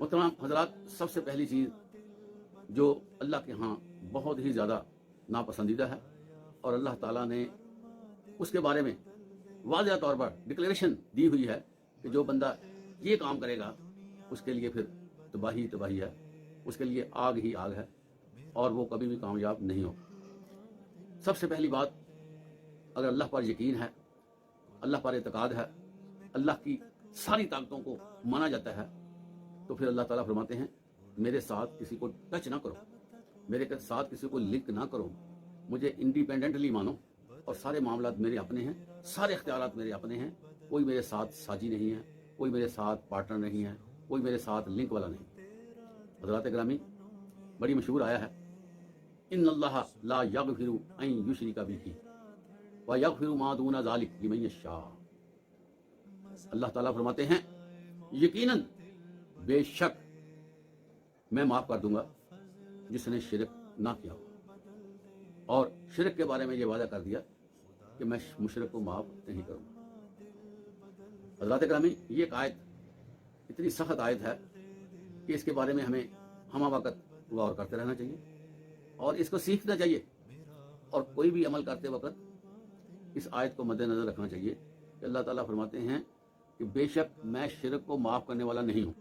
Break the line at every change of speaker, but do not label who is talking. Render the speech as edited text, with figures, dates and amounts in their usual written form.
محتरम हजरात, सबसे पहली चीज़ जो अल्लाह के यहाँ बहुत ही ज़्यादा नापसंदीदा है और अल्लाह ताला ने उसके बारे में वाज़ेह तौर पर डिक्लेरेशन दी हुई है कि जो बंदा ये काम करेगा उसके लिए फिर तबाही तबाही है, उसके लिए आग ही आग है और वो कभी भी कामयाब नहीं होगा। सबसे पहली बात, अगर अल्लाह पर यकीन है, अल्लाह पर एतकाद है, अल्लाह की सारी ताकतों को माना जाता है, तो फिर अल्लाह ताला फरमाते हैं मेरे साथ किसी को टच ना करो, मेरे साथ किसी को लिंक ना करो, मुझे इंडिपेंडेंटली मानो और सारे मामलात मेरे अपने हैं, सारे इख्तियारात मेरे अपने हैं, कोई मेरे साथ साजी नहीं है, कोई मेरे साथ पार्टनर नहीं है, कोई मेरे साथ लिंक वाला नहीं। हज़रात गिरामी, बड़ी मशहूर आया है, इन्नल्लाह ला यग़फिरु अन युश्रिका बिही व यग़फिरु मा दूना ज़ालिक लिमन यशा। अल्लाह ताला फरमाते हैं यकीनन बेशक मैं माफ कर दूंगा जिसने शिरक ना किया हो, और शिरक के बारे में ये वादा कर दिया कि मैं मुशरिक को माफ नहीं करूंगा। हज़रात गिरामी, ये एक आयत इतनी सख्त आयत है कि इसके बारे में हमें हम वक्त गौर करते रहना चाहिए और इसको सीखना चाहिए, और कोई भी अमल करते वक्त इस आयत को मद्देनजर रखना चाहिए कि अल्लाह ताला फरमाते हैं कि बेशक मैं शिरक को माफ करने वाला नहीं हूँ।